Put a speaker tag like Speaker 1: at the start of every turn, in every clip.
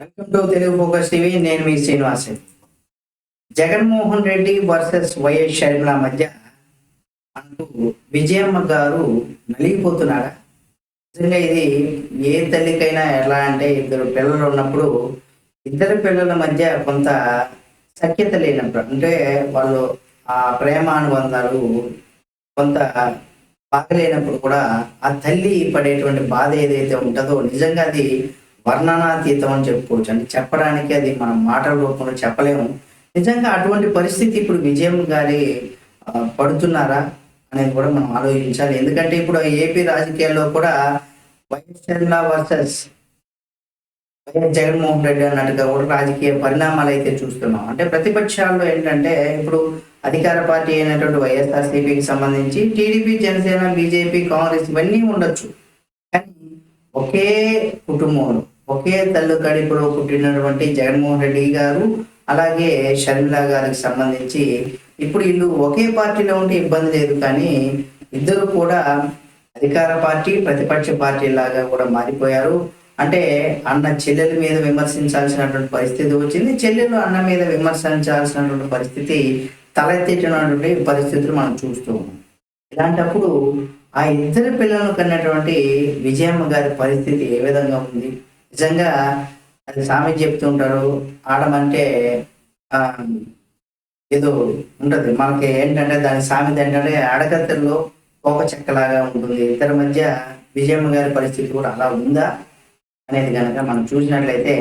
Speaker 1: Welcome to Telugu focus TV. నేను మీ Srinivas. Jaganmohan Reddy versus YS Sharmila మధ్య అంటూ విజయమ్మ గారు నలిగిపోతున్నారా? నిజంగా ఇది ఏ తల్లికైనా ఎలా అంటే, ఇద్దరు పిల్లలు ఉన్నప్పుడు ఇద్దరు పిల్లల మధ్య కొంత సఖ్యత లేనప్పుడు, అంటే వాళ్ళు ఆ ప్రేమ అనుబంధాలు కొంత బాగలేనప్పుడు కూడా ఆ తల్లి పడేటువంటి బాధ ఏదైతే ఉంటుందో నిజంగా అది వర్ణనాతీతం అని చెప్పుకోవచ్చు. అంటే చెప్పడానికి అది మనం మాటల రూపంలో చెప్పలేము. నిజంగా అటువంటి పరిస్థితి ఇప్పుడు విజయం గారి పడుతున్నారా అనేది కూడా మనం ఆలోచించాలి. ఎందుకంటే ఇప్పుడు ఏపీ రాజకీయాల్లో కూడా YS Sharmila versus YS Jaganmohan Reddy అన్నట్టుగా కూడా రాజకీయ పరిణామాలు అయితే చూస్తున్నాం. అంటే ప్రతిపక్షాల్లో ఏంటంటే ఇప్పుడు అధికార పార్టీ అయినటువంటి వైఎస్ఆర్సీపీకి సంబంధించి టీడీపీ, జనసేన, బీజేపీ, కాంగ్రెస్ ఇవన్నీ ఉండొచ్చు. కానీ ఒకే కుటుంబంలో ఒకే తల్లి కడుపులో పుట్టినటువంటి జగన్మోహన్ రెడ్డి గారు అలాగే షర్మిల గారికి సంబంధించి ఇప్పుడు వీళ్ళు ఒకే పార్టీలో ఉంటే ఇబ్బంది లేదు. కానీ ఇద్దరు కూడా అధికార పార్టీ, ప్రతిపక్ష పార్టీ లాగా కూడా మారిపోయారు. అంటే అన్న చెల్లెల మీద విమర్శించాల్సినటువంటి పరిస్థితి వచ్చింది, చెల్లెలు అన్న మీద విమర్శించాల్సినటువంటి పరిస్థితి తలెత్తినటువంటి పరిస్థితులు మనం చూస్తూ ఉన్నాం. ఇలాంటప్పుడు ఆ ఇద్దరు పిల్లలను కన్నటువంటి విజయమ్మ గారి పరిస్థితి ఏ విధంగా ఉంది? నిజంగా అది సామెత చెప్తుంటారు, ఆడమంటే ఆ ఏదో ఉంటది మనకి ఏంటంటే, దాని సామెత ఏంటంటే అడకత్తెల్లో పోక చెక్కలాగా ఉంటుంది. ఇద్దరి మధ్య విజయమ్మ గారి పరిస్థితి కూడా అలా ఉందా అనేది కనుక మనం చూసినట్లయితే,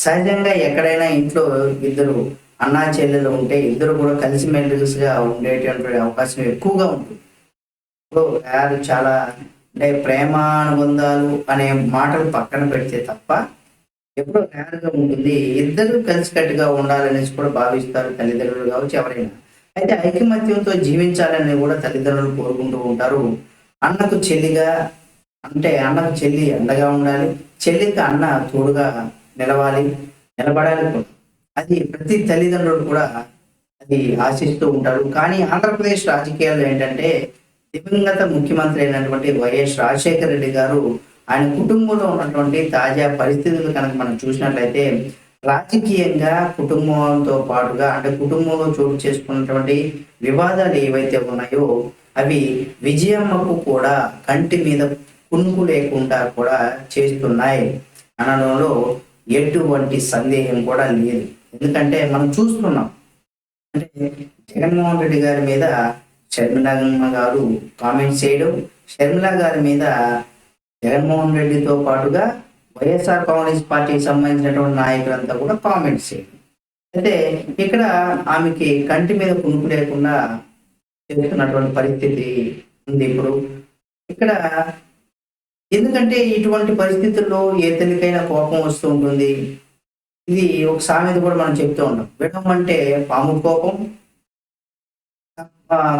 Speaker 1: సహజంగా ఎక్కడైనా ఇంట్లో ఇద్దరు అన్నా చెల్లెలు ఉంటే ఇద్దరు కూడా కలిసిమెలిసిగా ఉండేటువంటి అవకాశం ఎక్కువగా ఉంటుంది. ఇప్పుడు చాలా అంటే ప్రేమానుబంధాలు అనే మాటలు పక్కన పెడితే తప్ప ఎప్పుడో రేర్గా ఉంటుంది. ఇద్దరు కలిసికట్టుగా ఉండాలనేసి కూడా భావిస్తారు తల్లిదండ్రులు కావచ్చు, ఎవరైనా. అయితే ఐకమత్యంతో జీవించాలని కూడా తల్లిదండ్రులు కోరుకుంటూ ఉంటారు. అన్నకు చెల్లిగా అంటే అన్నకు చెల్లి అండగా ఉండాలి, చెల్లికి అన్న తోడుగా నిలబడాలి కూడా. అది ప్రతి తల్లిదండ్రులు కూడా అది ఆశిస్తూ ఉంటారు. కానీ ఆంధ్రప్రదేశ్ రాజకీయాల్లో ఏంటంటే, దివంగత ముఖ్యమంత్రి అయినటువంటి వైఎస్ రాజశేఖర రెడ్డి గారు ఆయన కుటుంబంలో ఉన్నటువంటి తాజా పరిస్థితులు కనుక మనం చూసినట్లయితే, రాజకీయంగా కుటుంబంతో పాటుగా అంటే కుటుంబంలో చోటు చేసుకున్నటువంటి వివాదాలు ఏవైతే ఉన్నాయో అవి విజయమ్మకు కూడా కంటి మీద కునుకు లేకుండా కూడా చేస్తున్నాయి అనడంలో ఎటువంటి సందేహం కూడా లేదు. ఎందుకంటే మనం చూస్తున్నాం, అంటే జగన్మోహన్ రెడ్డి గారి మీద షర్మిల గారు కామెంట్స్ చేయడం, షర్మిల గారి మీద జగన్మోహన్ రెడ్డితో పాటుగా వైఎస్ఆర్ కాంగ్రెస్ పార్టీకి సంబంధించినటువంటి నాయకులంతా కూడా కామెంట్స్ చేయడం. అయితే ఇక్కడ ఆమెకి కంటి మీద కునుకు లేకుండా చేస్తున్నటువంటి పరిస్థితి ఉంది ఇప్పుడు ఇక్కడ. ఎందుకంటే ఇటువంటి పరిస్థితుల్లో ఏ తల్లికైనా కోపం వస్తూ ఉంటుంది. ఇది ఒక సామెత కూడా మనం చెప్తూ ఉంటాం, విడం అంటే పాము కోపం,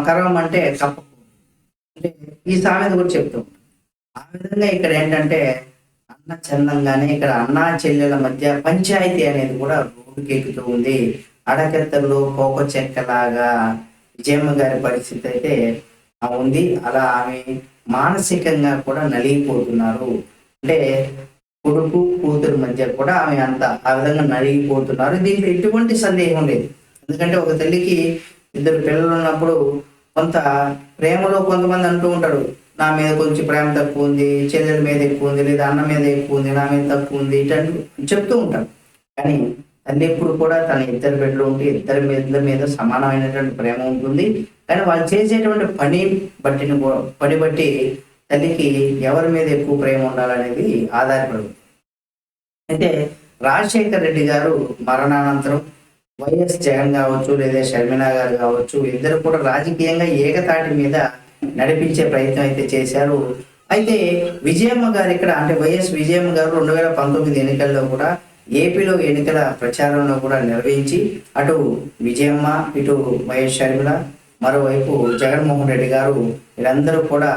Speaker 1: కరవం అంటే కప్ప. అంటే ఈ సామెత కూడా చెప్తూ ఉంటాం. ఆ విధంగా ఇక్కడ ఏంటంటే అన్న చందంగానే ఇక్కడ అన్నా చెల్లెల మధ్య పంచాయతీ అనేది కూడా రోడ్డుకి ఎక్కుతూ ఉంది. అడకెత్తల్లో పోక చెక్కలాగా విజయమ్మ గారి పరిస్థితి అయితే ఉంది. అలా ఆమె మానసికంగా కూడా నలిగిపోతున్నారు. అంటే కొడుకు కూతురు మధ్య కూడా ఆమె ఆ విధంగా నలిగిపోతున్నారు. దీంట్లో ఎటువంటి సందేహం లేదు. ఎందుకంటే ఒక తల్లికి ఇద్దరు పిల్లలు ఉన్నప్పుడు కొంత ప్రేమలో కొంతమంది అంటూ ఉంటారు, నా మీద కొంచెం ప్రేమ తక్కువ ఉంది, చెల్లెల మీద ఎక్కువ ఉంది, లేదా అన్న మీద ఎక్కువ ఉంది, నా మీద తక్కువ ఉంది, ఇటంటూ చెప్తూ ఉంటారు. కానీ తల్లి ఎప్పుడు కూడా తన ఇద్దరు బిడ్డలు ఉంటే ఇద్దరి మీద సమానమైనటువంటి ప్రేమ ఉంటుంది. కానీ వాళ్ళు చేసేటువంటి పని బట్టి తల్లికి ఎవరి మీద ఎక్కువ ప్రేమ ఉండాలనేది ఆధారపడుతుంది. అయితే రాజశేఖర్ రెడ్డి గారు మరణానంతరం వైఎస్ జగన్ కావచ్చు, లేదా షర్మిల గారు కావచ్చు, ఇద్దరు కూడా రాజకీయంగా ఏకతాటి మీద నడిపించే ప్రయత్నం అయితే చేశారు. అయితే విజయమ్మ గారు ఇక్కడ అంటే వైఎస్ విజయమ్మ గారు 2019 ఎన్నికల్లో కూడా ఏపీలో ఎన్నికల ప్రచారంలో కూడా నిర్వహించి అటు విజయమ్మ, ఇటు వైఎస్ షర్మిల, మరోవైపు జగన్మోహన్ రెడ్డి గారు వీళ్ళందరూ కూడా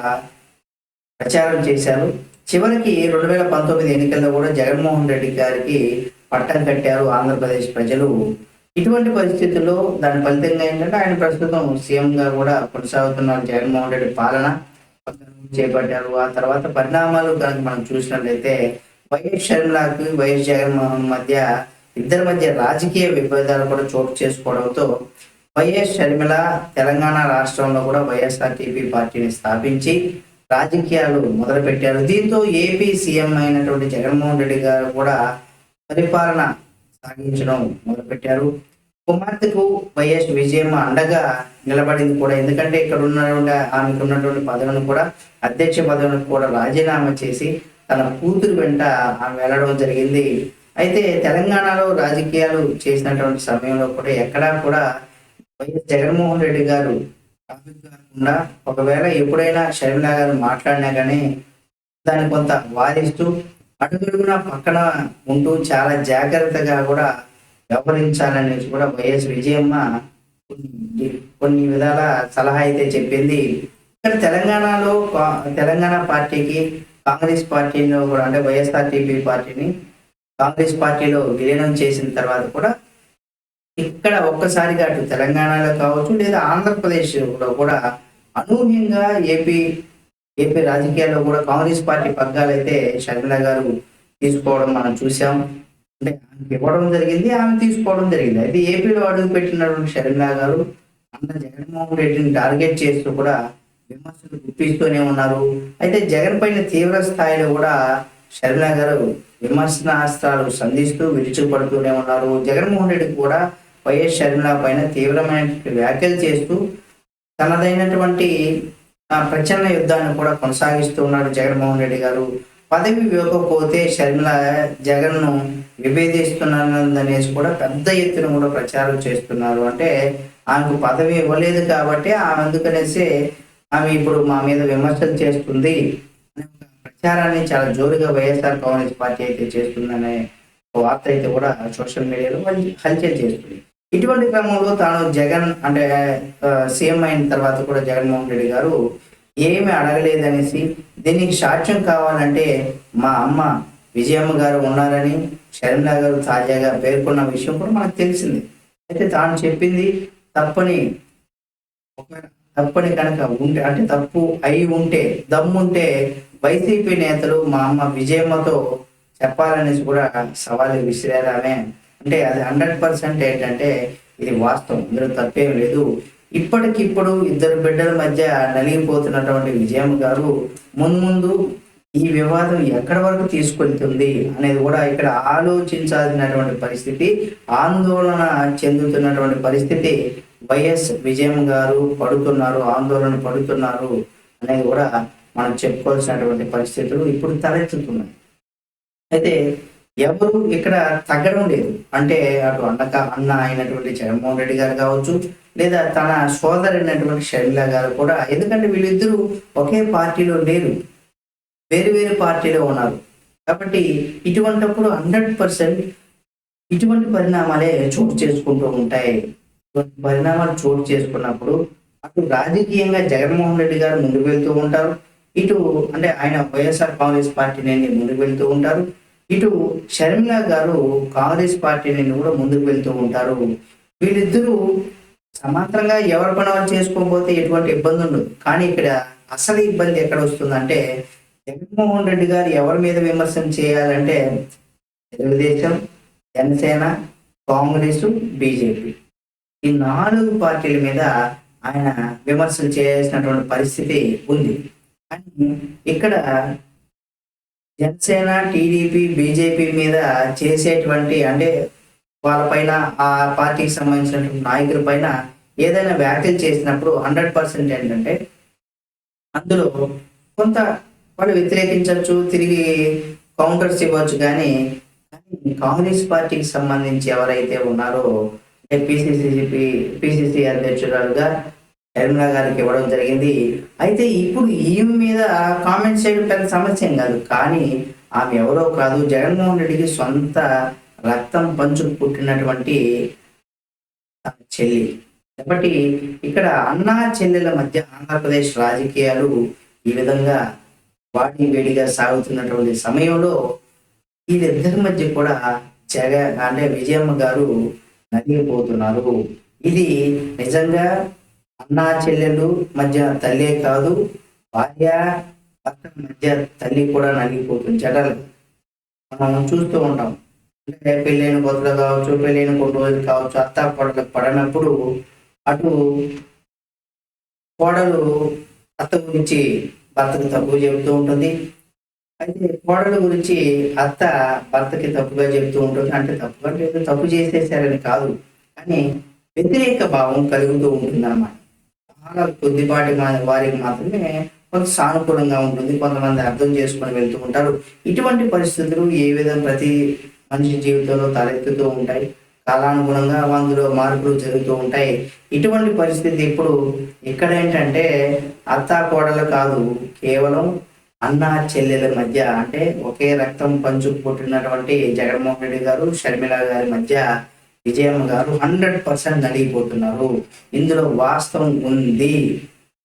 Speaker 1: ప్రచారం చేశారు. చివరికి 2019 ఎన్నికల్లో కూడా జగన్మోహన్ రెడ్డి గారికి పట్టం కట్టారు ఆంధ్రప్రదేశ్ ప్రజలు. ఇటువంటి పరిస్థితుల్లో దాని ఫలితంగా ఏంటంటే ఆయన ప్రస్తుతం సీఎంగా కూడా కొనసాగుతున్నారు. జగన్మోహన్ రెడ్డి పాలన చేపట్టారు. ఆ తర్వాత పరిణామాలు కనుక మనం చూసినట్లయితే వైఎస్ షర్మిలాకి వైఎస్ జగన్మోహన్ మధ్య ఇద్దరి మధ్య రాజకీయ విభేదాలు కూడా చోటు చేసుకోవడంతో వైఎస్ షర్మిల తెలంగాణ రాష్ట్రంలో కూడా వైఎస్ఆర్టీపీ పార్టీని స్థాపించి రాజకీయాలు మొదలుపెట్టారు. దీంతో ఏపీ సీఎం అయినటువంటి జగన్మోహన్ రెడ్డి గారు కూడా పరిపాలన సాగించడం మొదలుపెట్టారు. కుమార్తెకు వైఎస్ విజయమ్మ అండగా నిలబడింది కూడా. ఎందుకంటే ఇక్కడ ఉన్నటువంటి ఆమెకు ఉన్నటువంటి పదవిని కూడా, అధ్యక్ష పదవిని కూడా రాజీనామా చేసి తన కూతురు వెంట ఆమె వెళ్ళడం జరిగింది. అయితే తెలంగాణలో రాజకీయాలు చేసినటువంటి సమయంలో కూడా ఎక్కడా కూడా వైఎస్ జగన్మోహన్ రెడ్డి గారు టాపిక్ కాకుండా, ఒకవేళ ఎప్పుడైనా షర్మిల గారు మాట్లాడినా కానీ దాన్ని కొంత వాదిస్తూ అడుగడుగున పక్కన ఉంటూ చాలా జాగ్రత్తగా కూడా వ్యవహరించాలనేసి కూడా వైఎస్ విజయమ్మ కొన్ని విధాల సలహా అయితే చెప్పింది. ఇక్కడ తెలంగాణలో తెలంగాణ పార్టీకి కాంగ్రెస్ పార్టీలో కూడా, అంటే వైఎస్ఆర్టీపీ పార్టీని కాంగ్రెస్ పార్టీలో విలీనం చేసిన తర్వాత కూడా ఇక్కడ ఒక్కసారిగా అటు తెలంగాణలో కావచ్చు లేదా ఆంధ్రప్రదేశ్లో కూడా అనూహ్యంగా ఏపీ రాజకీయాల్లో కూడా కాంగ్రెస్ పార్టీ పగ్గాలు అయితే షర్మిల గారు తీసుకోవడం మనం చూసాం. అంటే ఆమెకి ఇవ్వడం జరిగింది, ఆమె తీసుకోవడం జరిగింది. అయితే ఏపీలో అడుగు పెట్టినటువంటి షర్మిల గారు అన్న జగన్మోహన్ రెడ్డిని టార్గెట్ చేస్తూ కూడా విమర్శలు గుప్పిస్తూనే ఉన్నారు. అయితే జగన్ పైన తీవ్ర స్థాయిలో కూడా షర్మిల గారు విమర్శనాస్త్రాలు సంధిస్తూ విరుచుకుపడుతూనే ఉన్నారు. జగన్మోహన్ రెడ్డి కూడా వైఎస్ షర్మిల పైన తీవ్రమైన వ్యాఖ్యలు చేస్తూ తనదైనటువంటి ప్రచన్న యుద్ధాన్ని కూడా కొనసాగిస్తూ ఉన్నారు జగన్మోహన్ రెడ్డి గారు. పదవి ఇవ్వకపోతే షర్మిల జగన్ను విభేదిస్తున్నారనేసి కూడా పెద్ద ఎత్తున కూడా ప్రచారం చేస్తున్నారు. అంటే ఆమెకు పదవి ఇవ్వలేదు కాబట్టి ఆమె అందుకనేసి ఆమె ఇప్పుడు మా మీద విమర్శలు చేస్తుంది అనే ప్రచారాన్ని చాలా జోరుగా వైఎస్ఆర్ కాంగ్రెస్ పార్టీ అయితే చేస్తుందనే వార్త అయితే కూడా సోషల్ మీడియాలో హల్చల్ చేస్తుంది. ఇటువంటి క్రమంలో తాను జగన్ అంటే సీఎం అయిన తర్వాత కూడా జగన్మోహన్ రెడ్డి గారు ఏమి అడగలేదనేసి, దీనికి సాక్ష్యం కావాలంటే మా అమ్మ విజయమ్మ గారు ఉన్నారని షర్మిల గారు తాజాగా పేర్కొన్న విషయం కూడా మనకు తెలిసింది. అయితే తాను చెప్పింది తప్పని కనుక ఉంటే, అంటే తప్పు అయి ఉంటే, దమ్ముంటే వైసీపీ నేతలు మా అమ్మ విజయమ్మతో చెప్పాలనేసి కూడా సవాలు విసిరారామే. అంటే అది 100% ఏంటంటే ఇది వాస్తవం, ఇందులో తప్పేం లేదు. ఇప్పటికిప్పుడు ఇద్దరు బిడ్డల మధ్య నలిగిపోతున్నటువంటి విజయమ్మ గారు ముందు ఈ వివాదం ఎక్కడి వరకు తీసుకెళ్తుంది అనేది కూడా ఇక్కడ ఆలోచించాల్సినటువంటి పరిస్థితి, ఆందోళన చెందుతున్నటువంటి పరిస్థితి వైఎస్ విజయమ్మ గారు ఆందోళన పడుతున్నారు అనేది కూడా మనం చెప్పుకోవాల్సినటువంటి పరిస్థితులు ఇప్పుడు తలెత్తుతున్నాయి. అయితే ఎవరు ఇక్కడ తగ్గడం లేదు. అంటే అటు అన్న అయినటువంటి జగన్మోహన్ రెడ్డి గారు కావచ్చు, లేదా తన సోదరైనటువంటి షర్మిల గారు కూడా, ఎందుకంటే వీళ్ళిద్దరూ ఒకే పార్టీలో లేరు, వేరు పార్టీలో ఉన్నారు. కాబట్టి ఇటువంటిప్పుడు 100% ఇటువంటి పరిణామాలే చోటు చేసుకుంటూ ఉంటాయి. పరిణామాలు చోటు చేసుకున్నప్పుడు అటు రాజకీయంగా జగన్మోహన్ రెడ్డి గారు ముందుకు వెళ్తూ ఉంటారు, ఇటు అంటే ఆయన వైఎస్ఆర్ కాంగ్రెస్ పార్టీ నుండి ముందుకు వెళ్తూ ఉంటారు, ఇటు షర్మిల గారు కాంగ్రెస్ పార్టీ నుండి కూడా ముందుకు వెళ్తూ ఉంటారు. వీళ్ళిద్దరూ సమాంతరంగా ఎవరి పని వాళ్ళు చేసుకోకపోతే ఎటువంటి ఇబ్బంది ఉండదు. కానీ ఇక్కడ అసలు ఇబ్బంది ఎక్కడ వస్తుందంటే, జగన్మోహన్ రెడ్డి గారు ఎవరి మీద విమర్శన చేయాలంటే తెలుగుదేశం, జనసేన, కాంగ్రెస్, బీజేపీ ఈ 4 పార్టీల మీద ఆయన విమర్శలు చేయాల్సినటువంటి పరిస్థితి ఉంది. కానీ ఇక్కడ జనసేన, టీడీపీ, బీజేపీ మీద చేసేటువంటి, అంటే వాళ్ళపైన ఆ పార్టీకి సంబంధించినటువంటి నాయకుల పైన ఏదైనా వ్యాఖ్యలు చేసినప్పుడు 100% ఏంటంటే అందులో కొంత వాళ్ళు వ్యతిరేకించవచ్చు, తిరిగి కౌంటర్స్ ఇవ్వచ్చు. కానీ కాంగ్రెస్ పార్టీకి సంబంధించి ఎవరైతే ఉన్నారో, అంటే పిసిసి అధ్యక్షురాలుగా షర్మిల గారికి ఇవ్వడం జరిగింది. అయితే ఇప్పుడు ఈమె మీద కామెంట్స్ చేయడం పెద్ద సమస్య కాదు. కానీ ఆమె ఎవరో కాదు, జగన్మోహన్ రెడ్డికి సొంత రక్తం పంచుకు పుట్టినటువంటి చెల్లి. కాబట్టి ఇక్కడ అన్నా చెల్లెల మధ్య ఆంధ్రప్రదేశ్ రాజకీయాలు ఈ విధంగా వాటి వేడిగా సాగుతున్నటువంటి సమయంలో వీళ్ళిద్దరి మధ్య కూడా అంటే విజయమ్మ గారు నలిగిపోతున్నారు. ఇది నిజంగా అన్నా చెల్లెలు మధ్య తల్లే కాదు, భార్య భర్త మధ్య తల్లి కూడా నలిగిపోతుంది. జగన్ మనం చూస్తూ ఉంటాం. అంటే పెళ్ళైన కొత్తలో కావచ్చు, పెళ్ళైన కొన్ని రోజులు కావచ్చు, అత్త కోడళ్ళకి పడనప్పుడు అటు కోడలు అత్త గురించి భర్తకు తక్కువ చెబుతూ ఉంటుంది. అయితే కోడల గురించి అత్త భర్తకి తప్పుగా చెబుతూ ఉంటుంది. అంటే తప్పుగా లేదు, తప్పు చేసేసారని కాదు. కానీ వ్యతిరేక భావం కలుగుతూ ఉంటుందన్నమాట. చాలా కొద్దిపాటి వారికి మాత్రమే కొంత సానుకూలంగా ఉంటుంది. కొంతమంది అర్థం చేసుకొని వెళ్తూ ఉంటారు. ఇటువంటి పరిస్థితులు ఏ విధంగా ప్రతి మనిషి జీవితంలో తలెత్తుతూ ఉంటాయి. కాలానుగుణంగా అందులో మార్పులు జరుగుతూ ఉంటాయి. ఇటువంటి పరిస్థితి ఇప్పుడు ఇక్కడ ఏంటంటే అత్త కోడలు కాదు, కేవలం అన్న చెల్లెల మధ్య, అంటే ఒకే రక్తం పంచుకు పుట్టినటువంటి జగన్మోహన్ రెడ్డి గారు, షర్మిల గారి మధ్య విజయమ్మ గారు 100% నలిగిపోతున్నారు. ఇందులో వాస్తవం ఉంది.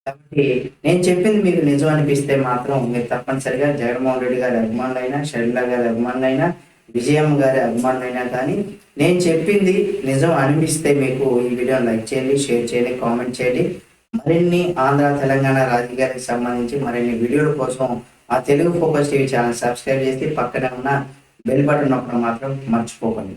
Speaker 1: కాబట్టి నేను చెప్పింది మీకు నిజం అనిపిస్తే మాత్రం మీరు తప్పనిసరిగా జగన్మోహన్ రెడ్డి గారి అభిమానులైనా, షర్మిల గారి అభిమానులైనా, విజయమ్మ గారి అభిమానులైనా కానీ నేను చెప్పింది నిజం అనిపిస్తే మీకు ఈ వీడియోని లైక్ చేయండి, షేర్ చేయండి, కామెంట్ చేయండి. మరిన్ని ఆంధ్ర తెలంగాణ రాజకీయాలకు సంబంధించి మరిన్ని వీడియోల కోసం ఆ Telugu focus TV channel subscribe చేసి పక్కనే ఉన్న బెల్ బటన్ నొక్కడం మాత్రం మర్చిపోకండి.